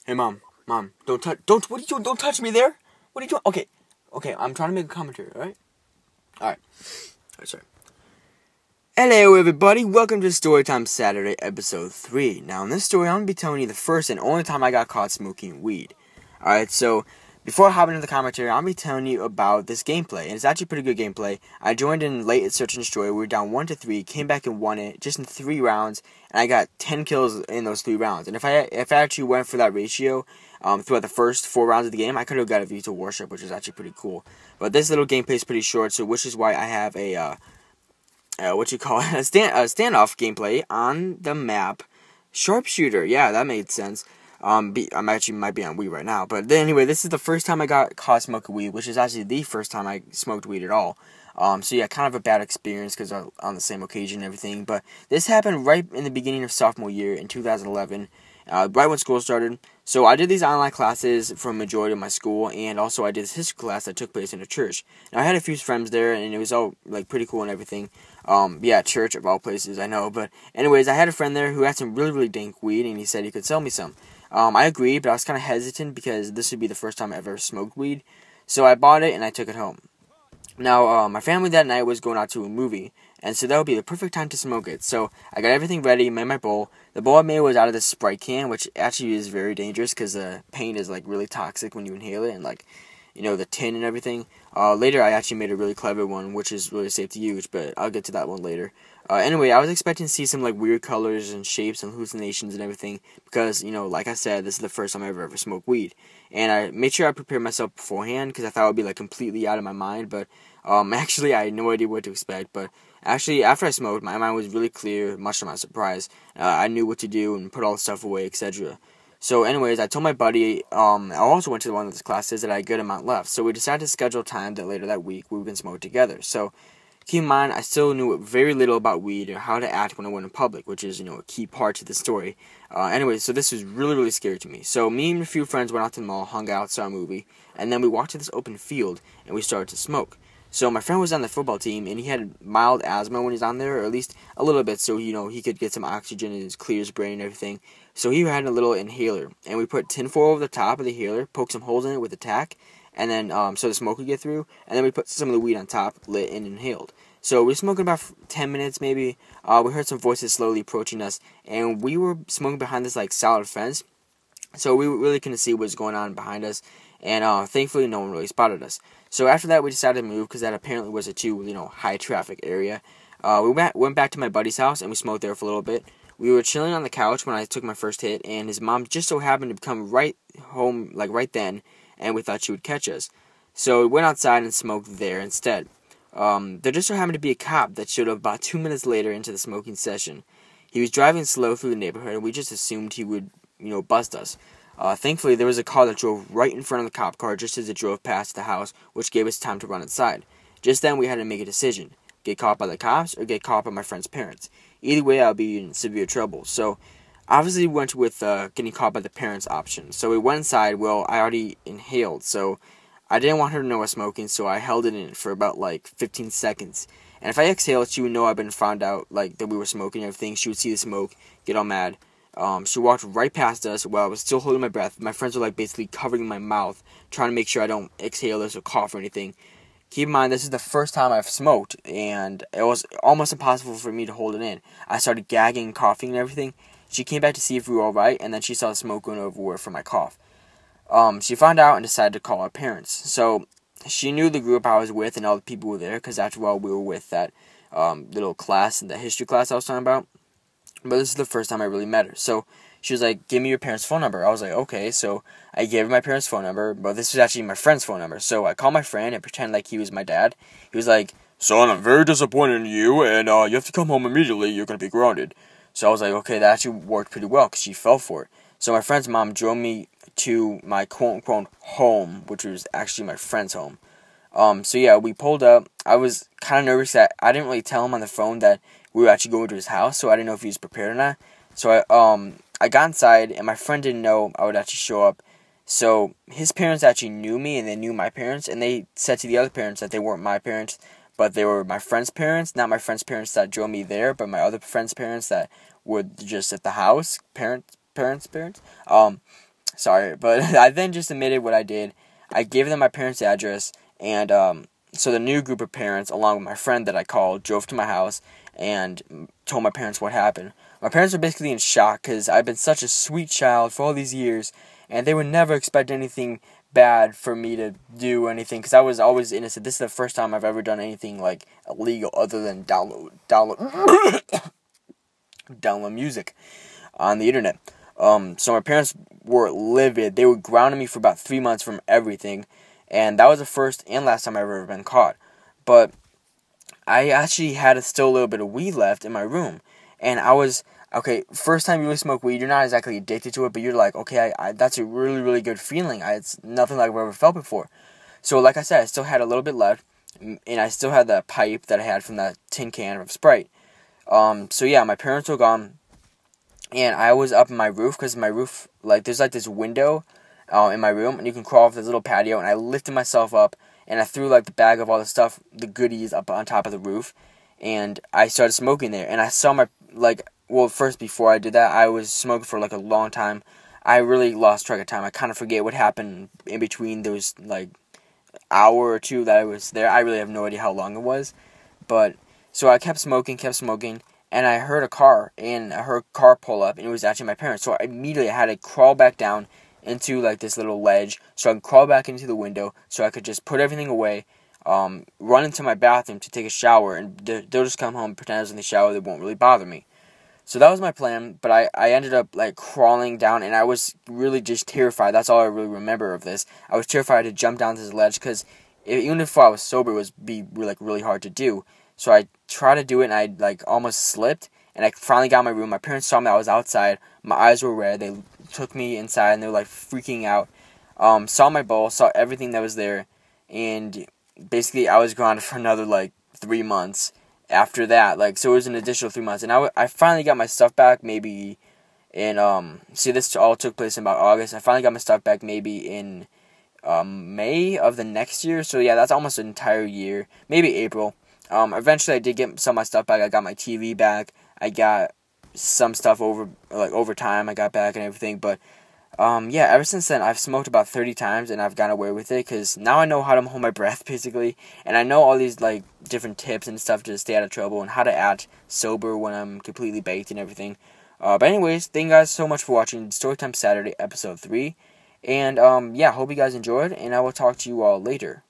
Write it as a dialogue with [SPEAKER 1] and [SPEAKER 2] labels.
[SPEAKER 1] Hey, mom, don't, what are you doing? Don't touch me there. What are you doing? Okay, I'm trying to make a commentary, alright? Alright, sorry. Hello, everybody. Welcome to Storytime Saturday, episode 3. Now, in this story, I'm going to be telling you the first and only time I got caught smoking weed. Alright, so before I hop into the commentary, I'm going to be telling you about this gameplay. And it's actually pretty good gameplay. I joined in late at Search and Destroy. We were down 1-3, came back and won it just in 3 rounds. And I got 10 kills in those 3 rounds. And if I actually went for that ratio throughout the first 4 rounds of the game, I could have got a V to Worship, which is actually pretty cool. But this little gameplay is pretty short, so which is why I have a a standoff gameplay on the map Sharpshooter. Yeah, that made sense. I'm actually might be on weed right now, but then anyway, this is the first time I got caught smoking weed, which is actually the first time I smoked weed at all. So yeah, kind of a bad experience because on the same occasion and everything. But this happened right in the beginning of sophomore year in 2011. Right when school started. So I did these online classes for a majority of my school, and also I did this history class that took place in a church. Now I had a few friends there, and it was all like pretty cool and everything. Yeah, church of all places, I know. But anyways, I had a friend there who had some really dank weed, and he said he could sell me some. I agreed, but I was kind of hesitant because this would be the first time I ever smoked weed. So I bought it and I took it home. Now, my family that night was going out to a movie, and so that would be the perfect time to smoke it. So I got everything ready, made my bowl. The bowl I made was out of this Sprite can, which actually is very dangerous because the paint is like really toxic when you inhale it, and like, you know, the tin and everything. Later, I actually made a really clever one, which is really safe to use, but I'll get to that one later. Anyway, I was expecting to see some like weird colors and shapes and hallucinations and everything because, you know, like I said, this is the first time I ever smoked weed. And I made sure I prepared myself beforehand because I thought it would be like completely out of my mind, but actually I had no idea what to expect. But actually, after I smoked, my mind was really clear, much to my surprise. I knew what to do and put all the stuff away, etc. So anyways, I told my buddy, I also went to one of his classes that I had a good amount left. So we decided to schedule time that later that week we can smoke together. So keep in mind, I still knew very little about weed or how to act when I went in public, which is, you know, a key part to the story. Anyway, so this was really scary to me. So me and a few friends went out to the mall, hung out, saw a movie, and then we walked to this open field, and we started to smoke. So my friend was on the football team, and he had mild asthma when he's on there, or at least a little bit, so, you know, he could get some oxygen and clear his brain and everything. So he had a little inhaler, and we put tinfoil over the top of the inhaler, poked some holes in it with a tack, and then so the smoke would get through, and then we put some of the weed on top, lit and inhaled. So we were smoking about 10 minutes maybe. We heard some voices slowly approaching us, and we were smoking behind this like solid fence, so we really couldn't see what was going on behind us, and thankfully no one really spotted us. So after that, we decided to move because that apparently was a too, you know, high traffic area. We went back to my buddy's house and we smoked there for a little bit. We were chilling on the couch when I took my first hit, and his mom just so happened to come right home, like right then, and we thought she would catch us. So we went outside and smoked there instead. There just so happened to be a cop that showed up about 2 minutes later into the smoking session. He was driving slow through the neighborhood, and we just assumed he would, you know, bust us. Thankfully, there was a car that drove right in front of the cop car just as it drove past the house, which gave us time to run inside. Just then, we had to make a decision: get caught by the cops or get caught by my friend's parents. Either way, I'll be in severe trouble. So, obviously, we went with getting caught by the parents option. So we went inside. Well, I already inhaled, so I didn't want her to know I was smoking, so I held it in for about like 15 seconds. And if I exhaled, she would know I'd been found out, like that we were smoking and everything. She would see the smoke, get all mad. She walked right past us while I was still holding my breath. My friends were like basically covering my mouth, trying to make sure I don't exhale this or cough or anything. Keep in mind, this is the first time I've smoked, and it was almost impossible for me to hold it in. I started gagging and coughing and everything. She came back to see if we were alright, and then she saw the smoke going everywhere from my cough. She found out and decided to call our parents. So she knew the group I was with and all the people were there, because after all, we were with that little class, the history class I was talking about. But this is the first time I really met her. So she was like, give me your parents' phone number. I was like, okay. So I gave her my parents' phone number, but this was actually my friend's phone number. So I called my friend and pretended like he was my dad. He was like, son, I'm very disappointed in you, and you have to come home immediately. You're going to be grounded. So I was like, okay, that actually worked pretty well because she fell for it. So my friend's mom drove me to my quote-unquote home, which was actually my friend's home. So yeah, we pulled up. I was kind of nervous that I didn't really tell him on the phone that we were actually going to his house, so I didn't know if he was prepared or not. So I got inside, and my friend didn't know I would actually show up. So his parents actually knew me, and they knew my parents, and they said to the other parents that they weren't my parents, but they were my friend's parents. Not my friend's parents that drove me there, but my other friend's parents that were just at the house, parents. Sorry, but I then just admitted what I did. I gave them my parents' address, and so the new group of parents, along with my friend that I called, drove to my house and told my parents what happened. My parents were basically in shock because I've been such a sweet child for all these years, and they would never expect anything bad for me to do anything because I was always innocent. This is the first time I've ever done anything like illegal other than download music on the internet. So my parents were livid. They were grounding me for about 3 months from everything, and that was the first and last time I've ever been caught. But I actually had still a little bit of weed left in my room, and I was, okay, first time you really smoke weed, you're not exactly addicted to it, but you're like, okay, that's a really, really good feeling. It's nothing like I've ever felt before. So like I said, I still had a little bit left, and I still had that pipe that I had from that tin can of Sprite. So yeah, my parents were gone, and I was up in my roof, because my roof, like, there's like this window in my room, and you can crawl off this little patio, and I lifted myself up, and I threw like the bag of all the stuff, the goodies, up on top of the roof, and I started smoking there, and I saw my, like, well, first, before I did that, I was smoking for like a long time. I really lost track of time. I kind of forget what happened in between those, like, hour or two that I was there. I really have no idea how long it was, but, so I kept smoking, and I heard a car pull up, and it was actually my parents, so I had to crawl back down into, like, this little ledge, so I could crawl back into the window, so I could just put everything away, run into my bathroom to take a shower, and they'll just come home and pretend I was in the shower. They won't really bother me. So that was my plan, but I ended up, like, crawling down, and I was really just terrified. That's all I really remember of this. I was terrified to jump down this ledge, because even if I was sober, it would be, like, really hard to do. So I tried to do it, and I, like, almost slipped, and I finally got in my room. My parents saw me. I was outside. My eyes were red. They took me inside, and they were, like, freaking out. Saw my bowl, saw everything that was there, and basically I was gone for another, like, 3 months after that. Like, so it was an additional 3 months, and I finally got my stuff back maybe in, see, this all took place in about August. I finally got my stuff back maybe in May of the next year, so yeah, that's almost an entire year, maybe April. Eventually I did get some of my stuff back. I got my TV back. I got some stuff over time I got back and everything, but yeah, ever since then, I've smoked about 30 times, and I've gotten away with it, because now I know how to hold my breath, basically, and I know all these, like, different tips and stuff to stay out of trouble, and how to act sober when I'm completely baked and everything. But anyways, thank you guys so much for watching Storytime Saturday, episode 3, and, yeah, hope you guys enjoyed, and I will talk to you all later.